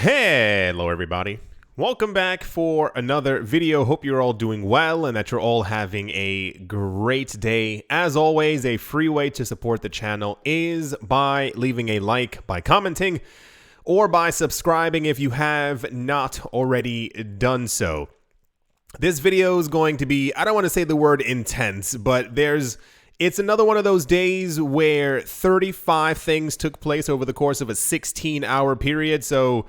Hello everybody. Welcome back for another video. Hope you're all doing well and that you're all having a great day. As always, a free way to support the channel is by leaving a like, by commenting, or by subscribing if you have not already done so. This video is going to be, I don't want to say the word intense, but it's another one of those days where 35 things took place over the course of a 16-hour period, so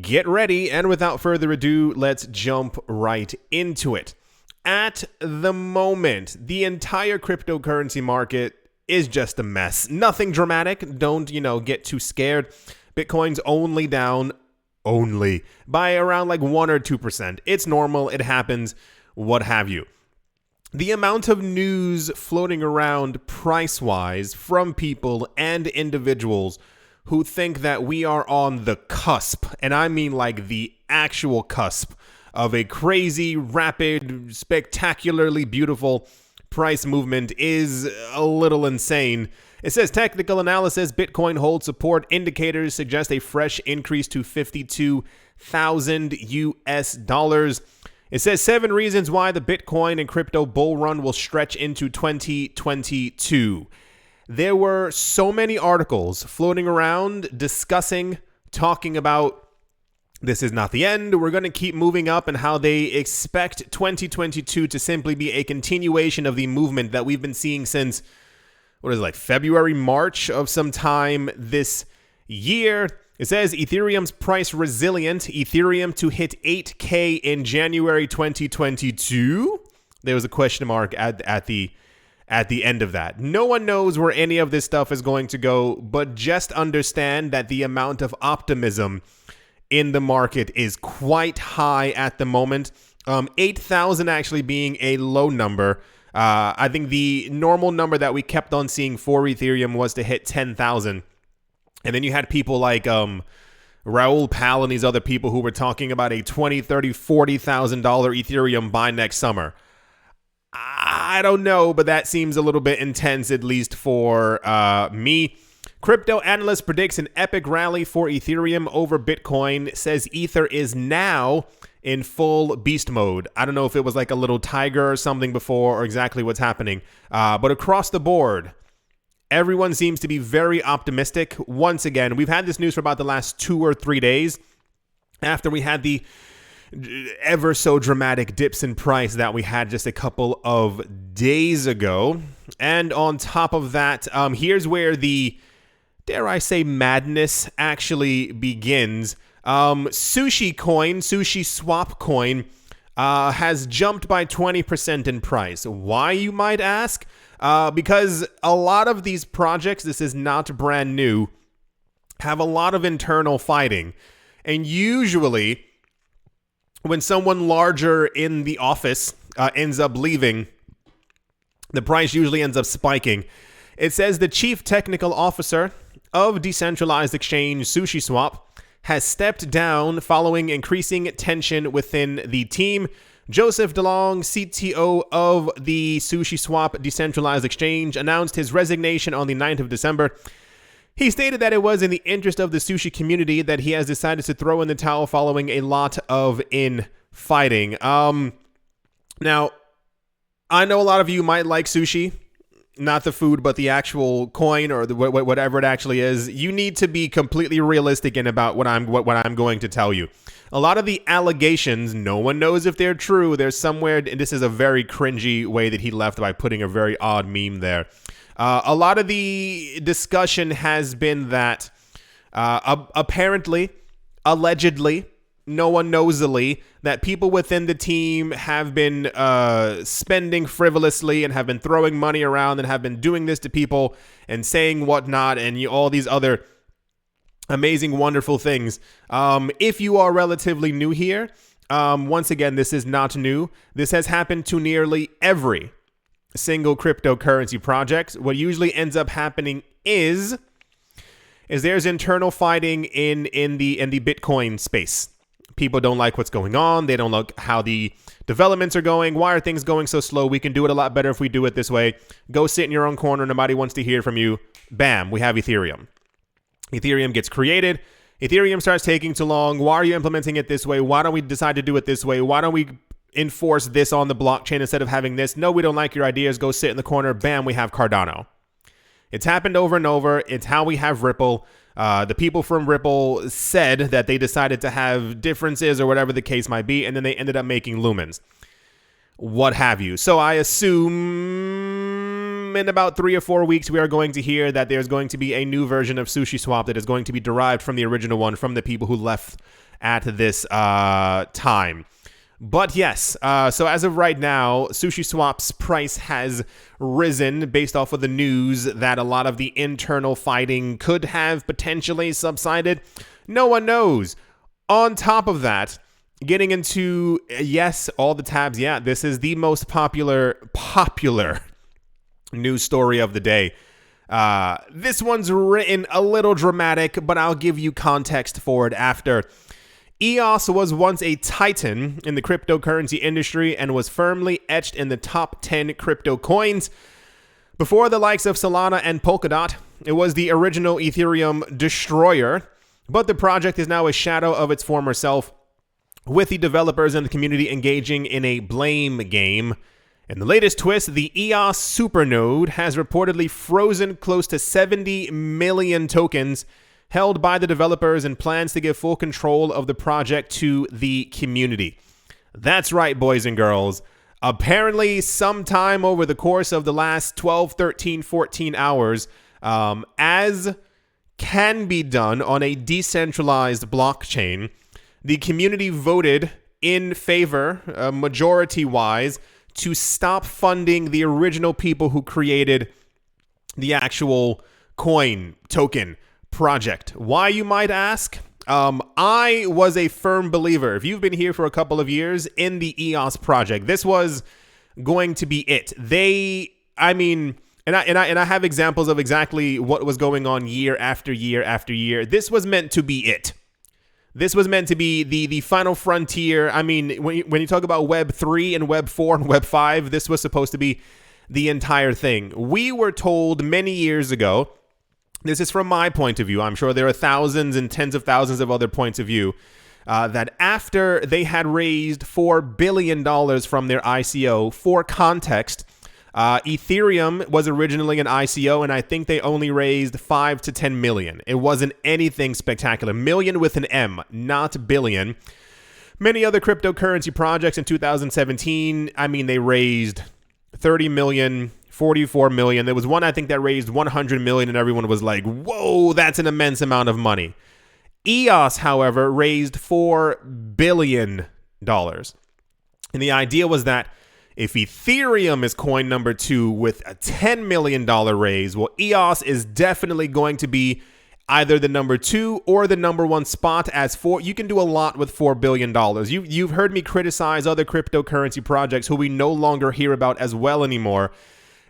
get ready, and without further ado, let's jump right into it. At the moment, the entire cryptocurrency market is just a mess. Nothing dramatic. Don't, get too scared. Bitcoin's only down, by around like 1 or 2%. It's normal. It happens. What have you. The amount of news floating around price-wise from people and individuals who think that we are on the cusp, and I mean like the actual cusp, of a crazy, rapid, spectacularly beautiful price movement is a little insane. It says technical analysis, Bitcoin holds support. Indicators suggest a fresh increase to 52,000 US dollars. It says 7 reasons why the Bitcoin and crypto bull run will stretch into 2022. There were so many articles floating around talking about this is not the end. We're going to keep moving up, and how they expect 2022 to simply be a continuation of the movement that we've been seeing since, February, March of some time this year. It says Ethereum's price resilient. Ethereum to hit 8K in January 2022. There was a question mark at the end of that. No one knows where any of this stuff is going to go, but just understand that the amount of optimism in the market is quite high at the moment. 8,000 actually being a low number. I think the normal number that we kept on seeing for Ethereum was to hit 10,000. And then you had people like Raoul Pal and these other people who were talking about a $20,000, $30,000, $40,000 Ethereum by next summer. I don't know, but that seems a little bit intense, at least for me. Crypto Analyst predicts an epic rally for Ethereum over Bitcoin, says Ether is now in full beast mode. I don't know if it was like a little tiger or something before, or exactly what's happening. But across the board, everyone seems to be very optimistic. Once again, we've had this news for about the last 2 or 3 days after we had the ever so dramatic dips in price that we had just a couple of days ago. And on top of that, here's where the, dare I say, madness actually begins. Sushi swap coin, has jumped by 20% in price. Why, you might ask? Because a lot of these projects, this is not brand new, have a lot of internal fighting. And usually, when someone larger in the office ends up leaving, the price usually ends up spiking. It says the chief technical officer of decentralized exchange SushiSwap has stepped down following increasing tension within the team. Joseph DeLong, CTO of the SushiSwap decentralized exchange, announced his resignation on the 9th of December. He stated that it was in the interest of the sushi community that he has decided to throw in the towel following a lot of infighting. Now, I know a lot of you might like sushi, not the food, but the actual coin or whatever it actually is. You need to be completely realistic in about what I'm going to tell you. A lot of the allegations, no one knows if they're true. There's somewhere, and this is a very cringy way that he left by putting a very odd meme there. A lot of the discussion has been that apparently, allegedly, no one knowsily, that people within the team have been spending frivolously and have been throwing money around and have been doing this to people and saying whatnot and all these other amazing, wonderful things. If you are relatively new here, once again, this is not new. This has happened to nearly every single cryptocurrency project. What usually ends up happening is there's internal fighting in the Bitcoin space. People don't like what's going on. They don't like how the developments are going. Why are things going so slow? We can do it a lot better if we do it this way. Go sit in your own corner. Nobody wants to hear from you. Bam, we have Ethereum. Ethereum gets created. Ethereum starts taking too long. Why are you implementing it this way? Why don't we decide to do it this way? Why don't we enforce this on the blockchain instead of having this? No, we don't like your ideas. Go sit in the corner. Bam, we have Cardano. It's happened over and over. It's how we have Ripple. The people from Ripple said that they decided to have differences or whatever the case might be, and then they ended up making lumens. What have you. So I assume in about 3 or 4 weeks, we are going to hear that there's going to be a new version of SushiSwap that is going to be derived from the original one from the people who left at this time. But yes, so as of right now, SushiSwap's price has risen based off of the news that a lot of the internal fighting could have potentially subsided. No one knows. On top of that, getting into, yes, all the tabs, yeah, this is the most popular news story of the day. This one's written a little dramatic, but I'll give you context for it after. EOS was once a titan in the cryptocurrency industry and was firmly etched in the top 10 crypto coins. Before the likes of Solana and Polkadot, it was the original Ethereum destroyer, but the project is now a shadow of its former self, with the developers and the community engaging in a blame game. In the latest twist, the EOS supernode has reportedly frozen close to 70 million tokens held by the developers and plans to give full control of the project to the community. That's right, boys and girls. Apparently, sometime over the course of the last 12, 13, 14 hours, as can be done on a decentralized blockchain, the community voted in favor, majority-wise, to stop funding the original people who created the actual coin token project. Why, you might ask? I was a firm believer, if you've been here for a couple of years, in the EOS project. This was going to be it. And I have examples of exactly what was going on year after year after year. This was meant to be it. This was meant to be the final frontier. I mean, when you talk about Web 3 and Web 4 and Web 5, this was supposed to be the entire thing. We were told many years ago, this is from my point of view, I'm sure there are thousands and tens of thousands of other points of view, that after they had raised $4 billion from their ICO, for context, Ethereum was originally an ICO, and I think they only raised 5 to 10 million. It wasn't anything spectacular. Million with an M, not billion. Many other cryptocurrency projects in 2017, I mean, they raised 30 million, 44 million. There was one, I think, that raised 100 million, and everyone was like, whoa, that's an immense amount of money. EOS, however, raised $4 billion. And the idea was that if Ethereum is coin number 2 with a $10 million raise, well, EOS is definitely going to be either the number 2 or the number 1 spot, as you can do a lot with $4 billion. You've heard me criticize other cryptocurrency projects who we no longer hear about as well anymore.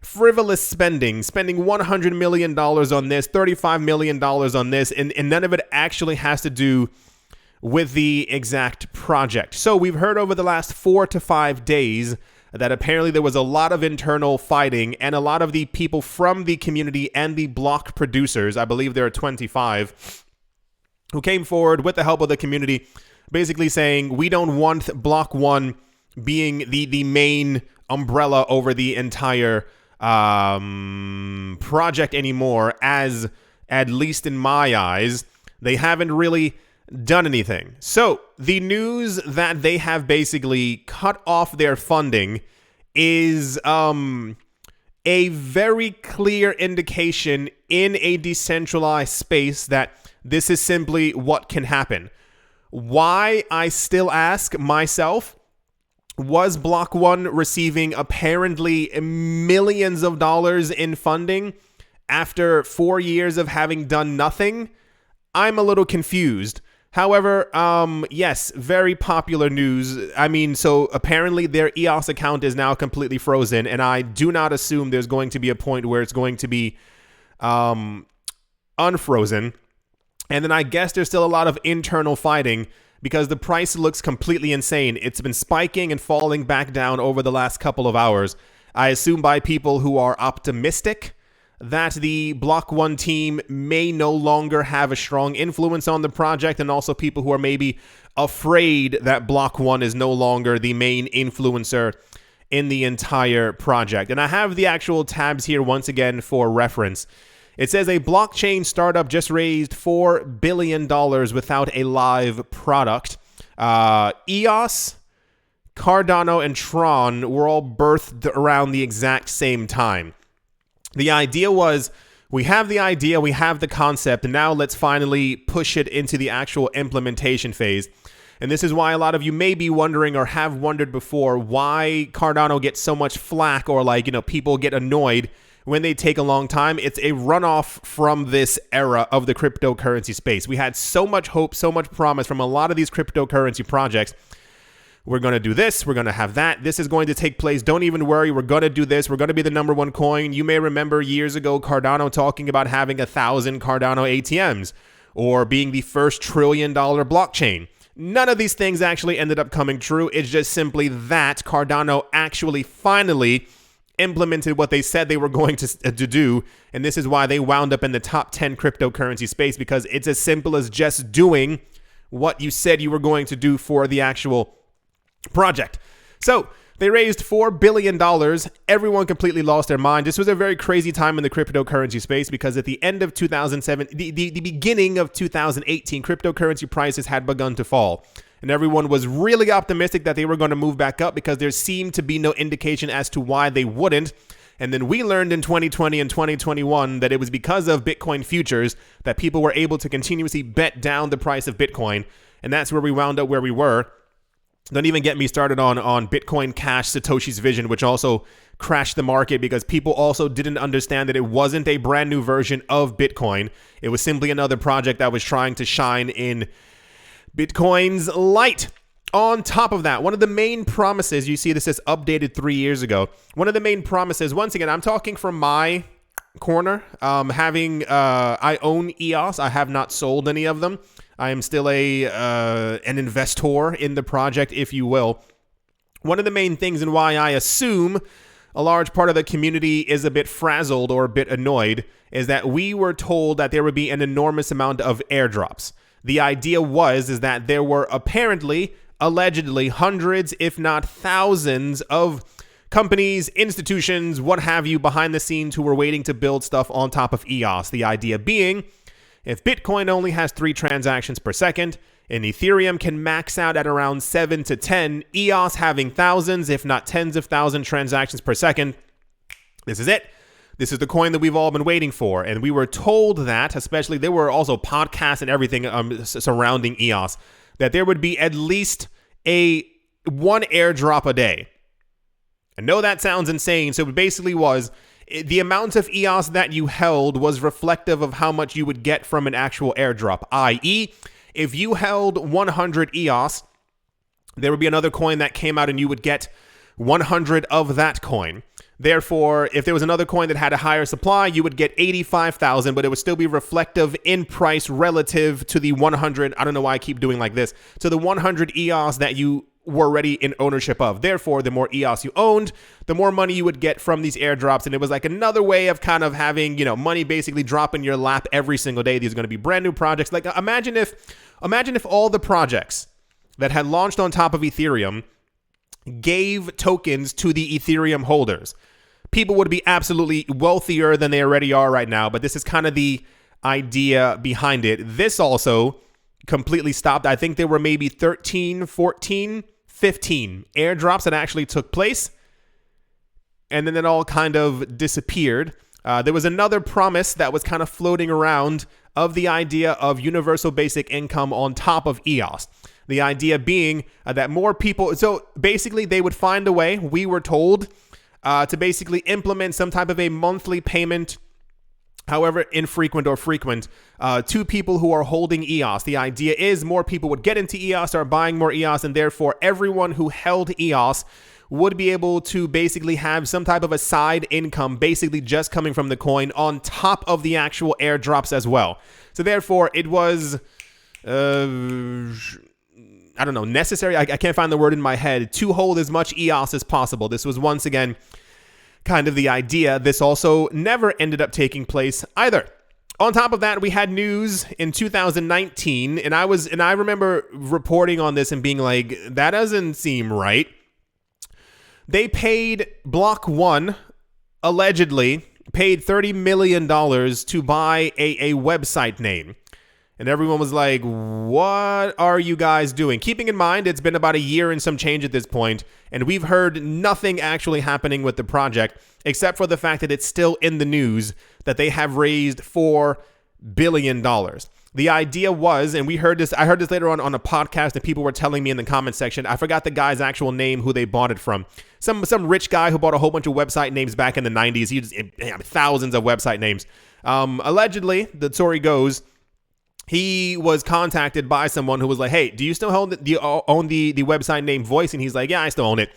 Frivolous spending $100 million on this, $35 million on this, and none of it actually has to do with the exact project. So we've heard over the last 4 to 5 days that apparently there was a lot of internal fighting, and a lot of the people from the community and the block producers, I believe there are 25, who came forward with the help of the community, basically saying, we don't want Block 1 being the main umbrella over the entire project anymore, as at least in my eyes, they haven't really done anything. So the news that they have basically cut off their funding is a very clear indication in a decentralized space that this is simply what can happen. Why, I still ask myself, was Block 1 receiving apparently millions of dollars in funding after 4 years of having done nothing? I'm a little confused. However, yes, very popular news. I mean, so apparently their EOS account is now completely frozen, and I do not assume there's going to be a point where it's going to be unfrozen. And then I guess there's still a lot of internal fighting, because the price looks completely insane. It's been spiking and falling back down over the last couple of hours. I assume by people who are optimistic, that the Block 1 team may no longer have a strong influence on the project, and also people who are maybe afraid that Block 1 is no longer the main influencer in the entire project. And I have the actual tabs here once again for reference. It says a blockchain startup just raised $4 billion without a live product. EOS, Cardano, and Tron were all birthed around the exact same time. The idea was, we have the idea, we have the concept, and now let's finally push it into the actual implementation phase. And this is why a lot of you may be wondering, or have wondered before, why Cardano gets so much flack, or people get annoyed when they take a long time. It's a runoff from this era of the cryptocurrency space. We had so much hope, so much promise from a lot of these cryptocurrency projects. We're going to do this. We're going to have that. This is going to take place. Don't even worry. We're going to do this. We're going to be the #1 coin. You may remember years ago Cardano talking about having 1,000 Cardano ATMs, or being the first $1 trillion blockchain. None of these things actually ended up coming true. It's just simply that Cardano actually finally implemented what they said they were going to do. And this is why they wound up in the top 10 cryptocurrency space, because it's as simple as just doing what you said you were going to do for the actual project. So they raised $4 billion. Everyone completely lost their mind. This was a very crazy time in the cryptocurrency space, because at the end of 2007, the beginning of 2018, cryptocurrency prices had begun to fall. And everyone was really optimistic that they were going to move back up, because there seemed to be no indication as to why they wouldn't. And then we learned in 2020 and 2021 that it was because of Bitcoin futures that people were able to continuously bet down the price of Bitcoin. And that's where we wound up where we were. Don't even get me started on Bitcoin Cash, Satoshi's vision, which also crashed the market, because people also didn't understand that it wasn't a brand new version of Bitcoin. It was simply another project that was trying to shine in Bitcoin's light. On top of that, one of the main promises, you see this is updated 3 years ago. One of the main promises, once again, I'm talking from my corner, I own EOS. I have not sold any of them. I am still an investor in the project, if you will. One of the main things, and why I assume a large part of the community is a bit frazzled or a bit annoyed, is that we were told that there would be an enormous amount of airdrops. The idea is that there were apparently, allegedly, hundreds, if not thousands of companies, institutions, what have you, behind the scenes who were waiting to build stuff on top of EOS. The idea being, if Bitcoin only has 3 transactions per second, and Ethereum can max out at around 7 to 10, EOS having thousands, if not tens of thousands transactions per second, this is it. This is the coin that we've all been waiting for. And we were told that, especially, there were also podcasts and everything surrounding EOS, that there would be at least one airdrop a day. I know that sounds insane. So it basically was, the amount of EOS that you held was reflective of how much you would get from an actual airdrop, i.e., if you held 100 EOS, there would be another coin that came out and you would get 100 of that coin. Therefore, if there was another coin that had a higher supply, you would get 85,000, but it would still be reflective in price relative to the 100. I don't know why I keep doing like this. To the 100 EOS that you were already in ownership of. Therefore, the more EOS you owned, the more money you would get from these airdrops. And it was like another way of kind of having, money basically drop in your lap every single day. These are going to be brand new projects. Like imagine if all the projects that had launched on top of Ethereum gave tokens to the Ethereum holders. People would be absolutely wealthier than they already are right now. But this is kind of the idea behind it. This also completely stopped. I think there were maybe 13, 14, 15 airdrops that actually took place. And then it all kind of disappeared. There was another promise that was kind of floating around of the idea of universal basic income on top of EOS. The idea being that more people, so basically they would find a way, we were told, to basically implement some type of a monthly payment, however infrequent or frequent, to people who are holding EOS. The idea is more people would get into EOS, start buying more EOS, and therefore everyone who held EOS would be able to basically have some type of a side income, basically just coming from the coin on top of the actual airdrops as well. So therefore it was, necessary. I can't find the word in my head to hold as much EOS as possible. This was once again kind of the idea. This also never ended up taking place either. On top of that, we had news in 2019, and I remember reporting on this and being like, that doesn't seem right. They paid Block One, allegedly, paid $30 million to buy a website name. And everyone was like, what are you guys doing? Keeping in mind, it's been about a year and some change at this point, and we've heard nothing actually happening with the project, except for the fact that it's still in the news that they have raised $4 billion. The idea was, and I heard this later on a podcast, and people were telling me in the comment section, I forgot the guy's actual name, who they bought it from. Some rich guy who bought a whole bunch of website names back in the 90s. He just thousands of website names. Allegedly, the story goes, he was contacted by someone who was like, hey, do you still own the website name Voice? And he's like, yeah, I still own it.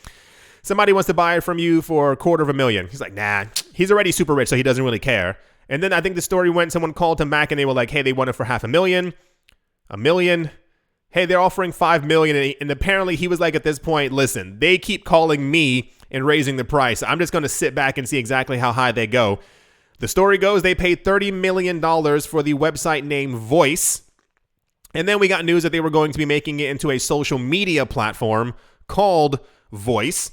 Somebody wants to buy it from you for $250,000. He's like, nah, he's already super rich, so he doesn't really care. And then I think the story went, someone called him back and they were like, hey, they want it for $500,000, $1 million. Hey, they're offering $5 million. And apparently he was like, at this point, listen, they keep calling me and raising the price. I'm just going to sit back and see exactly how high they go. The story goes they paid $30 million for the website name Voice. And then we got news that they were going to be making it into a social media platform called Voice.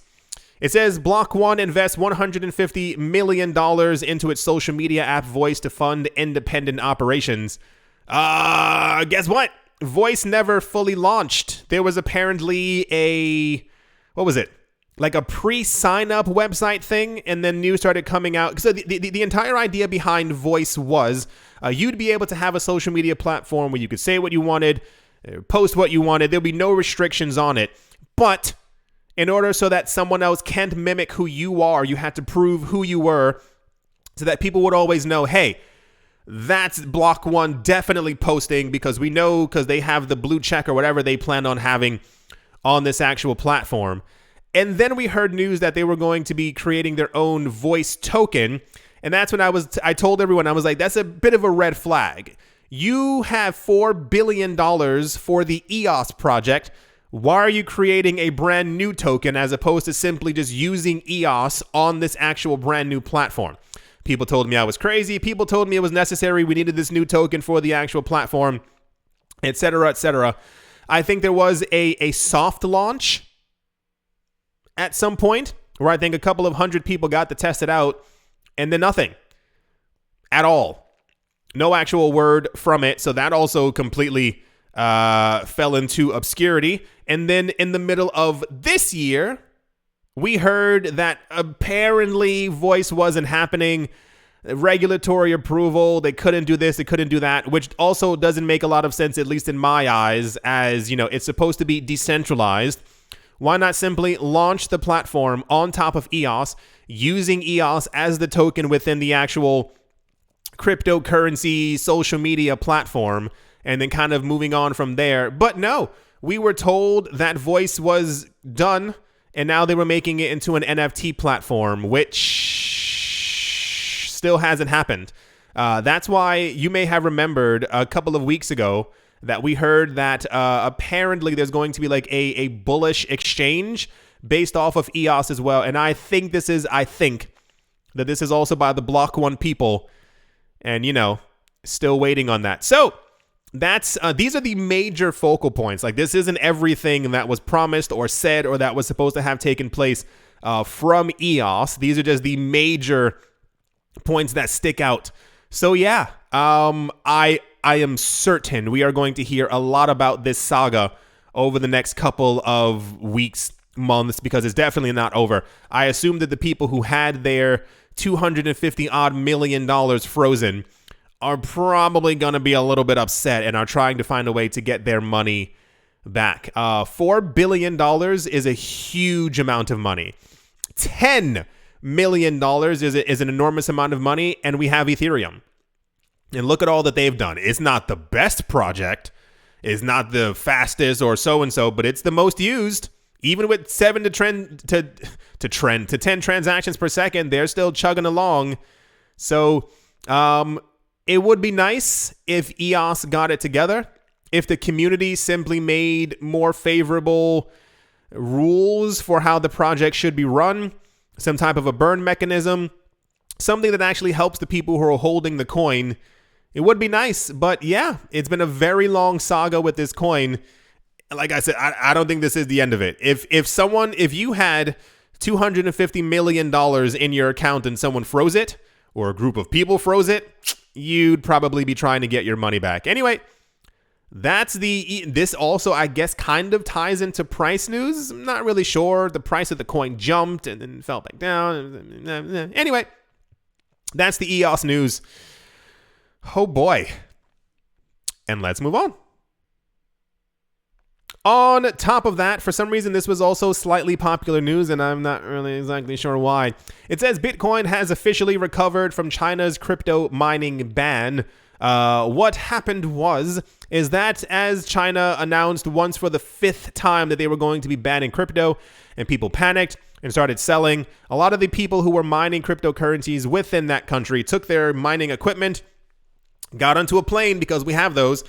It says Block One invests $150 million into its social media app Voice to fund independent operations. Guess what? Voice never fully launched. There was apparently like a pre-sign-up website thing, and then news started coming out. So the entire idea behind Voice was you'd be able to have a social media platform where you could say what you wanted, post what you wanted. There'll be no restrictions on it. But in order so that someone else can't mimic who you are, you had to prove who you were so that people would always know, hey, that's Block One definitely posting because we know because they have the blue check or whatever they plan on having on this actual platform. And then we heard news that they were going to be creating their own Voice token. And that's when I told everyone, I was like, that's a bit of a red flag. You have $4 billion for the EOS project. Why are you creating a brand new token as opposed to simply just using EOS on this actual brand new platform? People told me I was crazy. People told me it was necessary. We needed this new token for the actual platform, et cetera, et cetera. I think there was a soft launch at some point where I think a couple of hundred people got to test it out, and then nothing at all. No actual word from it. So that also completely fell into obscurity. And then in the middle of this year, we heard that apparently Voice wasn't happening. Regulatory approval, they couldn't do this, they couldn't do that, which also doesn't make a lot of sense, at least in my eyes, as, you know, it's supposed to be decentralized. Why not simply launch the platform on top of EOS, using EOS as the token within the actual cryptocurrency social media platform, and then kind of moving on from there? But no, we were told that Voice was done, and now they were making it into an NFT platform, which still hasn't happened. That's why you may have remembered a couple of weeks ago that we heard that apparently there's going to be like a bullish exchange based off of EOS as well. And I think that this is also by the Block One people, and, you know, still waiting on that. So that's these are the major focal points. Like, this isn't everything that was promised or said or that was supposed to have taken place from EOS. These are just the major points that stick out. So yeah, I am certain we are going to hear a lot about this saga over the next couple of weeks, months, because it's definitely not over. I assume that the people who had their $250 odd million frozen are probably going to be a little bit upset and are trying to find a way to get their money back. $4 billion is a huge amount of money. $10 million is an enormous amount of money, and we have Ethereum. And look at all that they've done. It's not the best project. It's not the fastest or so-and-so, but it's the most used. Even with 7 to 10 transactions per second, they're still chugging along. So it would be nice if EOS got it together, if the community simply made more favorable rules for how the project should be run. some type of a burn mechanism, something that actually helps the people who are holding the coin, it would be nice. But yeah, it's been a very long saga with this coin. Like I said, I don't think this is the end of it. If you had $250 million in your account and someone froze it, or a group of people froze it, you'd probably be trying to get your money back. Anyway, this also, I guess, kind of ties into price news. I'm not really sure. The price of the coin jumped and then fell back down. Anyway, that's the EOS news. Oh boy. And let's move on. On top of that, for some reason, this was also slightly popular news, and I'm not really exactly sure why. It says Bitcoin has officially recovered from China's crypto mining ban. What happened is that as China announced once for the 5th time that they were going to be banning crypto, and people panicked and started selling, a lot of the people who were mining cryptocurrencies within that country took their mining equipment, got onto a plane, because we have those,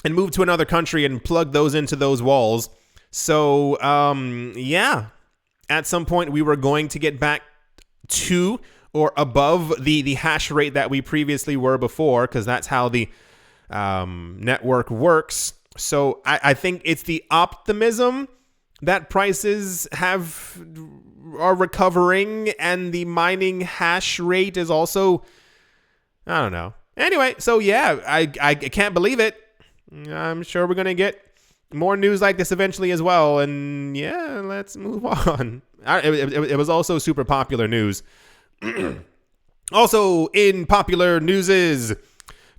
and moved to another country and plugged those into those walls. So, yeah, at some point we were going to get back to or above the hash rate that we previously were before, because that's how the network works. So I think it's the optimism that prices are recovering, and the mining hash rate is also, I don't know. Anyway, so yeah, I can't believe it. I'm sure we're going to get more news like this eventually as well. And yeah, let's move on. It was also super popular news. Also in popular news is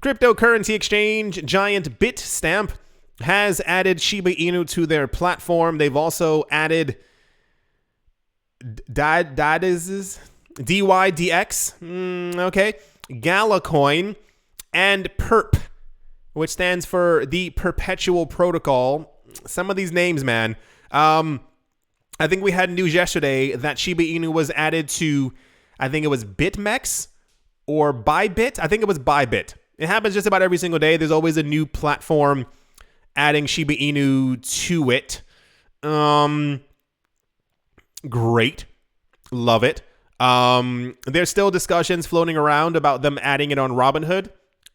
cryptocurrency exchange giant Bitstamp has added Shiba Inu to their platform. They've also added DYDX, okay, Galacoin, and PERP, which stands for the Perpetual Protocol. Some of these names, man. I think we had news yesterday that Shiba Inu was added to, I think it was BitMEX or Bybit. I think it was Bybit. It happens just about every single day. There's always a new platform adding Shiba Inu to it. Great. Love it. There's still discussions floating around about them adding it on Robinhood.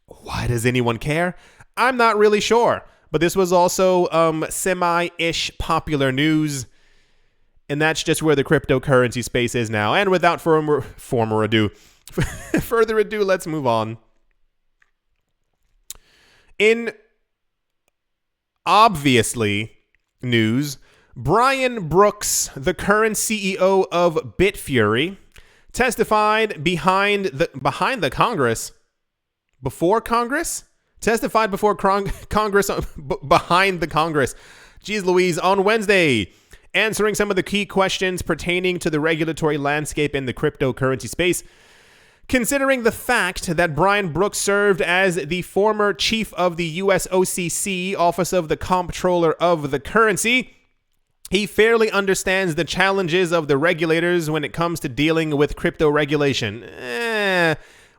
Why does anyone care? I'm not really sure. But this was also semi-ish popular news. And that's just where the cryptocurrency space is now. And without further ado, let's move on. In obviously news, Brian Brooks, the current CEO of Bitfury, testified behind the Congress. Before Congress? Testified before Congress, behind the Congress. Jeez Louise, on Wednesday, answering some of the key questions pertaining to the regulatory landscape in the cryptocurrency space. Considering the fact that Brian Brooks served as the former chief of the U.S. OCC, Office of the Comptroller of the Currency, he fairly understands the challenges of the regulators when it comes to dealing with crypto regulation.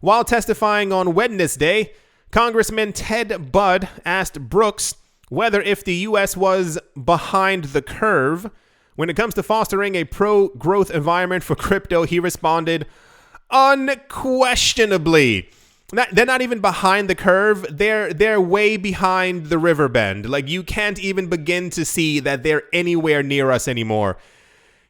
While testifying on Wednesday, Congressman Ted Budd asked Brooks whether if the U.S. was behind the curve when it comes to fostering a pro-growth environment for crypto. He responded, unquestionably. They're not even behind the curve. They're way behind the river bend. Like, you can't even begin to see that they're anywhere near us anymore.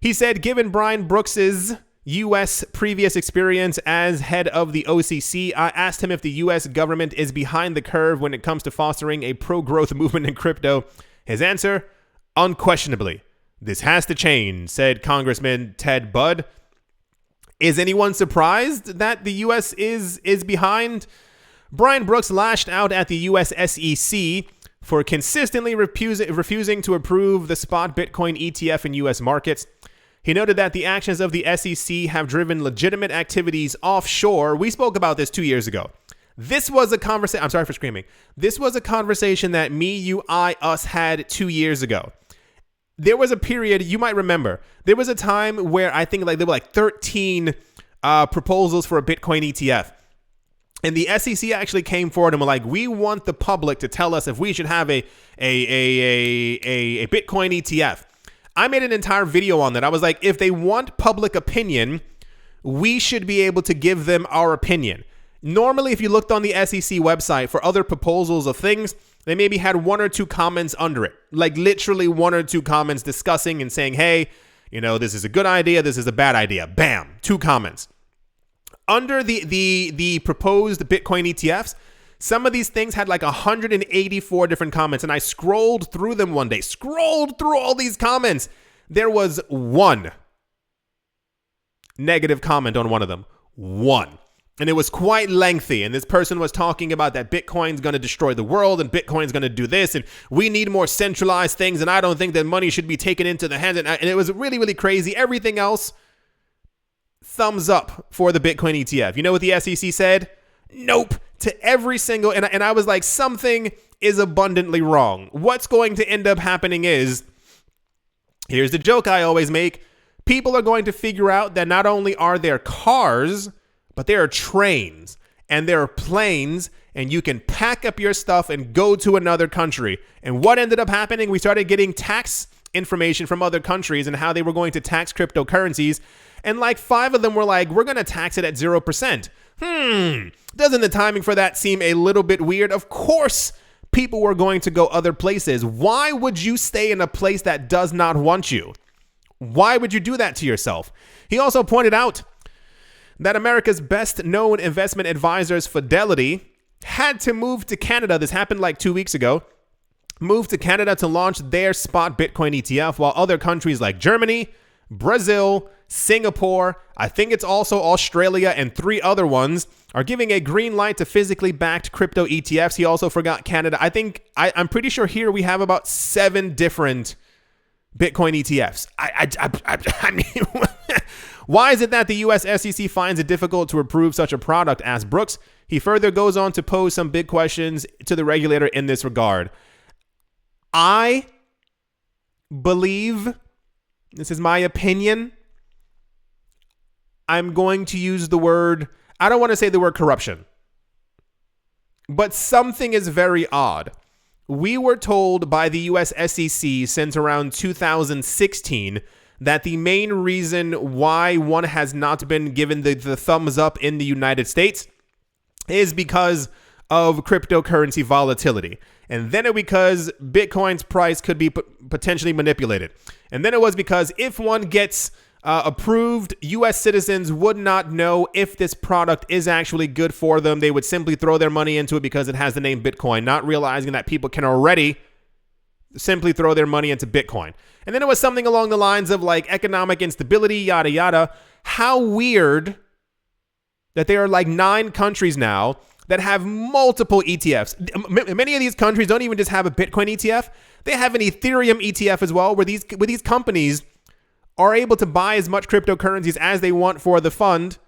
He said, given Brian Brooks's U.S. previous experience as head of the OCC, I asked him if the U.S. government is behind the curve when it comes to fostering a pro-growth movement in crypto. His answer, unquestionably. This has to change, said Congressman Ted Budd. Is anyone surprised that the U.S. is behind? Brian Brooks lashed out at the U.S. SEC for consistently refusing to approve the spot Bitcoin ETF in U.S. markets. He noted that the actions of the SEC have driven legitimate activities offshore. We spoke about this 2 years ago. This was a conversation. I'm sorry for screaming. This was a conversation that me, you, us had 2 years ago. There was a period, you might remember, there was a time where I think there were 13 proposals for a Bitcoin ETF. And the SEC actually came forward and were like, we want the public to tell us if we should have a Bitcoin ETF. I made an entire video on that. I was like, if they want public opinion, we should be able to give them our opinion. Normally, if you looked on the SEC website for other proposals of things, they maybe had 1 or 2 comments under it, like literally 1 or 2 comments discussing and saying, hey, this is a good idea, this is a bad idea. Bam, 2 comments. Under the proposed Bitcoin ETFs, some of these things had like 184 different comments, and I scrolled through them one day, scrolled through all these comments. There was 1 negative comment on one of them. 1. And it was quite lengthy. And this person was talking about that Bitcoin's going to destroy the world and Bitcoin's going to do this. And we need more centralized things. And I don't think that money should be taken into the hands. And it was really, really crazy. Everything else, thumbs up for the Bitcoin ETF. You know what the SEC said? Nope. To every single. And I was like, something is abundantly wrong. What's going to end up happening is, here's the joke I always make. People are going to figure out that not only are there cars, but there are trains and there are planes, and you can pack up your stuff and go to another country. And what ended up happening? We started getting tax information from other countries and how they were going to tax cryptocurrencies. And like 5 of them were like, we're going to tax it at 0%. Doesn't the timing for that seem a little bit weird? Of course, people were going to go other places. Why would you stay in a place that does not want you? Why would you do that to yourself? He also pointed out that America's best known investment advisors, Fidelity, had to move to Canada. This happened like 2 weeks ago. Moved to Canada to launch their spot Bitcoin ETF, while other countries like Germany, Brazil, Singapore, I think it's also Australia, and 3 other ones are giving a green light to physically backed crypto ETFs. He also forgot Canada. I'm pretty sure here we have about 7 different Bitcoin ETFs. I mean, why is it that the US SEC finds it difficult to approve such a product? Asked Brooks. He further goes on to pose some big questions to the regulator in this regard. I believe, this is my opinion, I'm going to use the word, I don't want to say the word corruption, but something is very odd. We were told by the US SEC since around 2016 that the main reason why one has not been given the thumbs up in the United States is because of cryptocurrency volatility. And then it was because Bitcoin's price could be potentially manipulated. And then it was because if one gets approved, US citizens would not know if this product is actually good for them. They would simply throw their money into it because it has the name Bitcoin, not realizing that people can already simply throw their money into Bitcoin. And then it was something along the lines of like economic instability, yada, yada. How weird that there are like 9 countries now that have multiple ETFs. Many of these countries don't even just have a Bitcoin ETF. They have an Ethereum ETF as well, where these companies are able to buy as much cryptocurrencies as they want for the fund.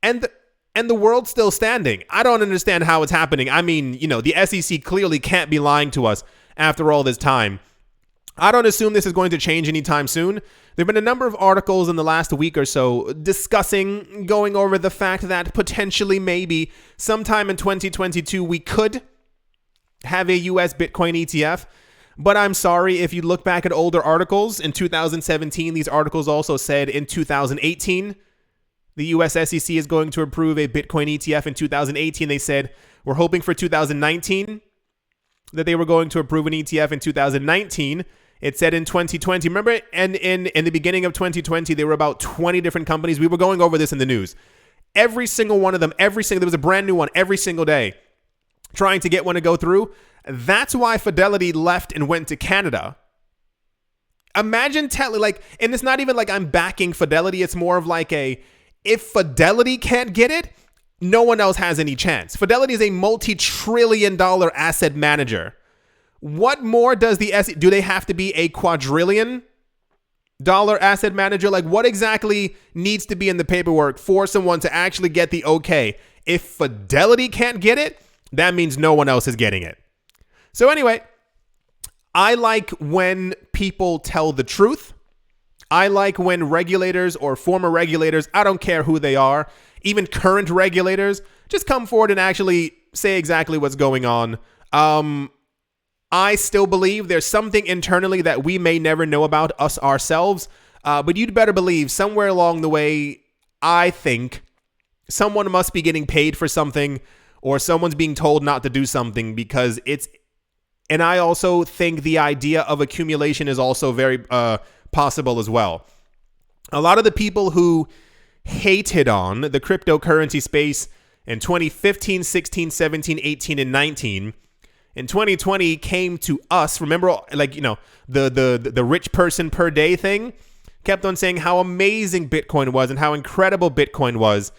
And the world's still standing. I don't understand how it's happening. I mean, the SEC clearly can't be lying to us after all this time. I don't assume this is going to change anytime soon. There have been a number of articles in the last week or so going over the fact that potentially maybe sometime in 2022 we could have a US Bitcoin ETF. But I'm sorry, if you look back at older articles, in 2017, these articles also said in 2018, the US SEC is going to approve a Bitcoin ETF. In 2018, they said, we're hoping for 2019 that they were going to approve an ETF. In 2019, it said in 2020, remember, and in the beginning of 2020, there were about 20 different companies. We were going over this in the news. Every single one of them, there was a brand new one every single day trying to get one to go through. That's why Fidelity left and went to Canada. Imagine and it's not even like I'm backing Fidelity. It's more of like if Fidelity can't get it, no one else has any chance. Fidelity is a multi-trillion-dollar asset manager. What more does do they have to be a quadrillion-dollar asset manager? Like, what exactly needs to be in the paperwork for someone to actually get the okay? If Fidelity can't get it, that means no one else is getting it. So anyway, I like when people tell the truth. I like when regulators or former regulators, I don't care who they are, even current regulators, just come forward and actually say exactly what's going on. I still believe there's something internally that we may never know about us ourselves. But you'd better believe somewhere along the way, I think someone must be getting paid for something, or someone's being told not to do something, because it's, and I also think the idea of accumulation is also very possible as well. A lot of the people who hated on the cryptocurrency space in 2015, 16, 17, 18, and 19, in 2020 came to us. Remember, like, you know, the rich person per day thing? Kept on saying how amazing Bitcoin was and how incredible Bitcoin was.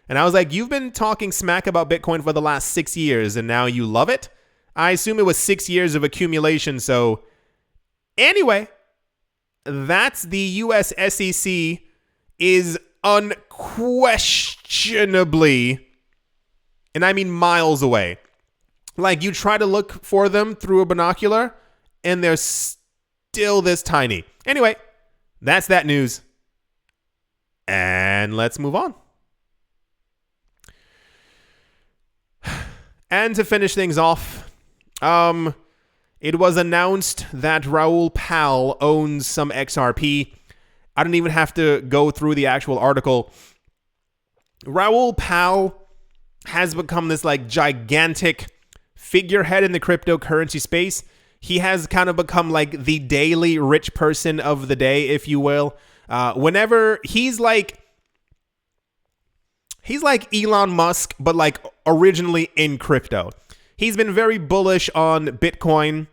And I was like, you've been talking smack about Bitcoin for the last 6 years and now you love it? I assume it was 6 years of accumulation. So anyway, that's the US SEC is unquestionably, and I mean miles away. Like, you try to look for them through a binocular and they're still this tiny. Anyway, that's that news. And let's move on. And to finish things off, it was announced that Raoul Pal owns some XRP. I don't even have to go through the actual article. Raoul Pal has become this like gigantic figurehead in the cryptocurrency space. He has kind of become like the daily rich person of the day, if you will. Whenever he's like Elon Musk, but like originally in crypto. He's been very bullish on Bitcoin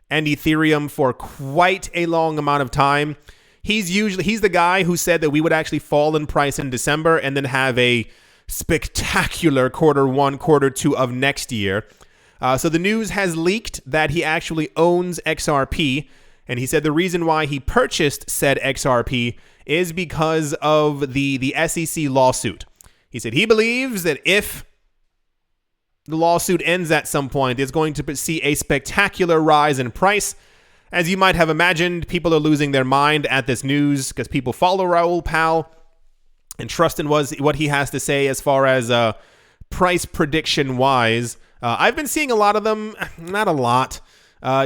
and Ethereum for quite a long amount of time. He's the guy who said that we would actually fall in price in December and then have a spectacular Q1, Q2 of next year. So the news has leaked that he actually owns XRP, and he said the reason why he purchased said XRP is because of the SEC lawsuit. He said he believes that if the lawsuit ends at some point, it's going to see a spectacular rise in price. As you might have imagined, people are losing their mind at this news because people follow Raoul Pal and trust in what he has to say as far as price prediction wise. I've been seeing a lot of them, not a lot,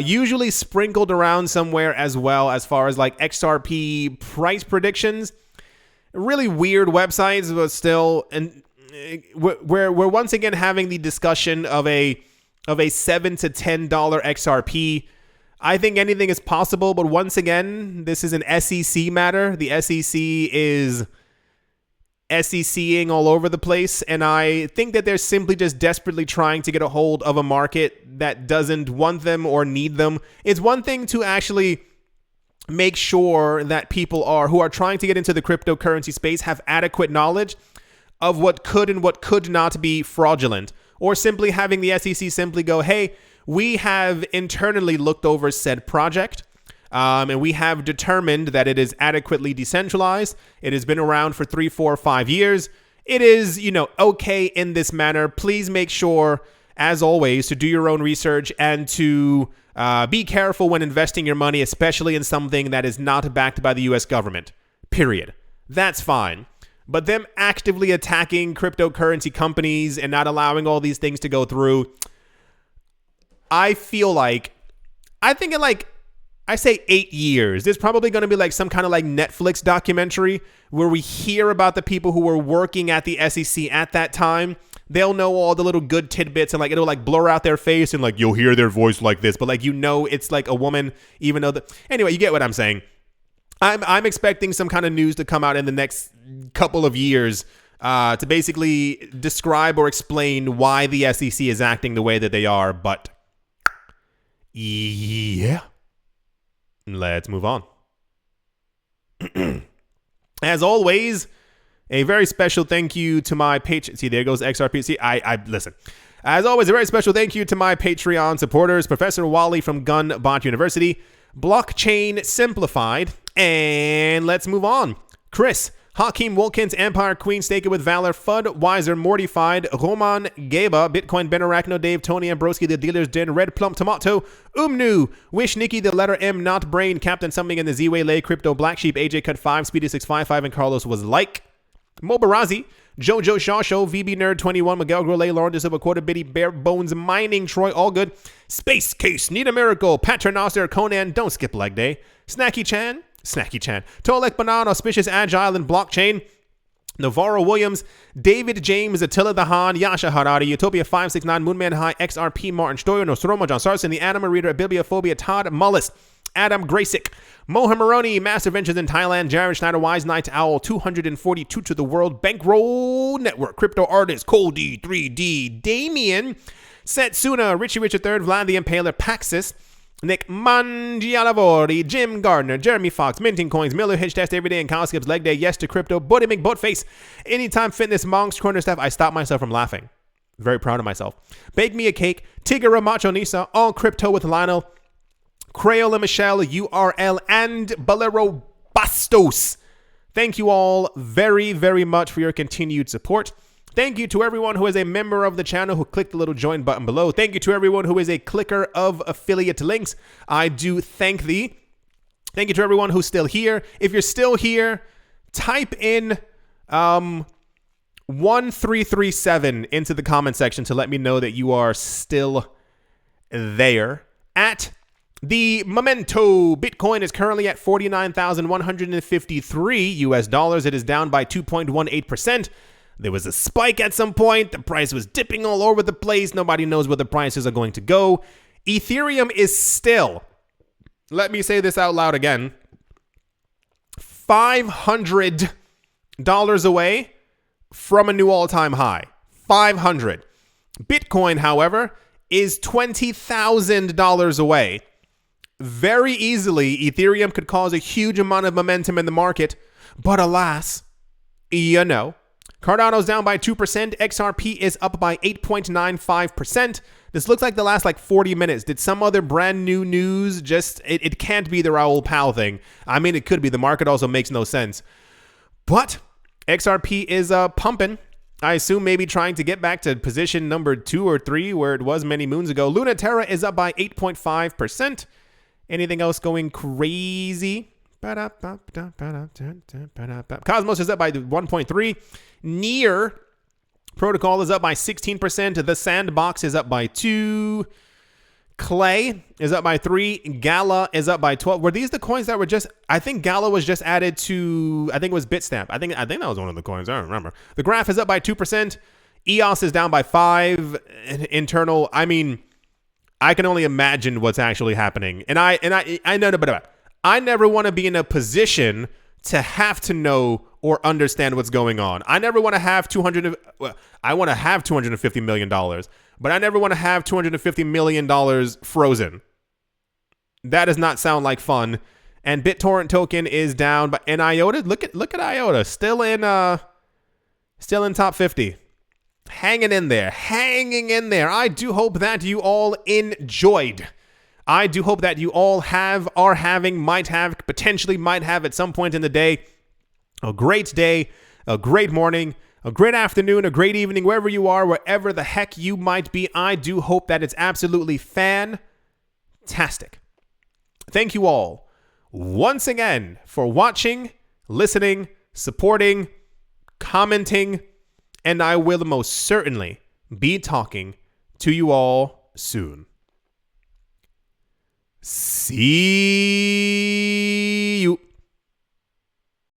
usually sprinkled around somewhere as well as far as like XRP price predictions. Really weird websites, but still, and we're once again having the discussion of a $7 to $10 XRP. I think anything is possible, but once again, this is an SEC matter. The SEC is SECing all over the place, and I think that they're simply just desperately trying to get a hold of a market that doesn't want them or need them. It's one thing to actually make sure that people who are trying to get into the cryptocurrency space have adequate knowledge of what could and what could not be fraudulent, or simply having the SEC simply go, hey, we have internally looked over said project, and we have determined that it is adequately decentralized. It has been around for 3, 4, 5 years. It is, okay in this manner. Please make sure, as always, to do your own research and to be careful when investing your money, especially in something that is not backed by the US government. Period. That's fine. But them actively attacking cryptocurrency companies and not allowing all these things to go through, I think in I say 8 years, there's probably going to be like some kind of like Netflix documentary where we hear about the people who were working at the SEC at that time. They'll know all the little good tidbits, and like it'll like blur out their face and like you'll hear their voice like this, but like it's like a woman, even though anyway, you get what I'm saying. I'm expecting some kind of news to come out in the next couple of years to basically describe or explain why the SEC is acting the way that they are. But yeah, let's move on. As always, a very special thank you to my Patreon. See, there goes XRP. See, I listen. As always, a very special thank you to my Patreon supporters, Professor Wally from Gunbot University, Blockchain Simplified, and let's move on. Chris, Hakeem Wilkins, Empire Queen, Stake It With Valor, Fudd, Wiser, Mortified, Roman, Geba, Bitcoin, Ben Arachno, Dave, Tony Ambroski, The Dealer's Den, Red Plump Tomato, Umnu, Wish Nikki, The Letter M, Not Brain, Captain Something in the Z-Way, Lay, Crypto, Black Sheep, AJ Cut 5, Speedy 655, and Carlos Was Like, Mobarazi, Jojo Shaw Show, VB Nerd 21, Miguel Groulet, Lauren DeSilva, Quarter Bitty, Bare Bones Mining, Troy, all good. Space Case, Need a Miracle, Paternoster, Conan, Don't Skip Leg Day, Snacky Chan, Tolek Banana, Auspicious Agile and Blockchain, Navarro Williams, David James, Attila the Han, Yasha Harari, Utopia 569, Moonman High, XRP, Martin Stoyo, Nostromo, John Sarson, The Anima Reader, Bibliophobia, Todd Mullis, Adam Graysick, Moha Maroni, Master Ventures in Thailand, Jared Schneider, Wise Night Owl, 242 to the World, Bankroll Network, Crypto Artist, Coldy 3D, Damien, Setsuna, Richie Richard III, Vlad the Impaler, Paxis, Nick Mangialavori, Jim Gardner, Jeremy Fox, Minting Coins, Miller Hitch Test Every Day, and Kyle Skips Leg Day, Yes to Crypto, Buddy McButtface, Anytime Fitness, Monks, Corner Stuff. I stopped myself from laughing. Very proud of myself. Bake Me a Cake, Tigger Macho Nisa, All Crypto with Lionel, Crayola Michelle, URL, and Bolero Bastos. Thank you all very, very much for your continued support. Thank you to everyone who is a member of the channel who clicked the little join button below. Thank you to everyone who is a clicker of affiliate links. I do thank thee. Thank you to everyone who's still here. If you're still here, type in 1337 into the comment section to let me know that you are still there. At the Memento, Bitcoin is currently at 49,153 US dollars. It is down by 2.18%. There was a spike at some point. The price was dipping all over the place. Nobody knows where the prices are going to go. Ethereum is still, let me say this out loud again, $500 away from a new all-time high. 500. Bitcoin, however, is $20,000 away. Very easily, Ethereum could cause a huge amount of momentum in the market, but alas, you know. Cardano's down by 2%. XRP is up by 8.95%. This looks like the last 40 minutes. Did some other brand new news just... It can't be the Raoul Pal thing. I mean, it could be. The market also makes no sense. But XRP is pumping. I assume maybe trying to get back to position number 2 or 3 where it was many moons ago. Lunaterra is up by 8.5%. Anything else going crazy? Cosmos is up by 1.3. Near Protocol is up by 16%. The Sandbox is up by 2. Clay is up by 3. Gala is up by 12. Were these the coins that were just... I think Gala was just added to... I think it was Bitstamp. I think that was one of the coins. I don't remember. The Graph is up by 2%. EOS is down by 5. Internal... I mean, I can only imagine what's actually happening. And I know... But I never want to be in a position to have to know or understand what's going on. I never want to have I want to have $250 million, but I never want to have $250 million frozen. That does not sound like fun. And BitTorrent token is down, but in IOTA, look at IOTA, still in top 50. Hanging in there. I do hope that you all enjoyed. I do hope that you all are having, might have, potentially might have at some point in the day, a great day, a great morning, a great afternoon, a great evening, wherever you are, wherever the heck you might be. I do hope that it's absolutely fantastic. Thank you all once again for watching, listening, supporting, commenting, and I will most certainly be talking to you all soon. See you.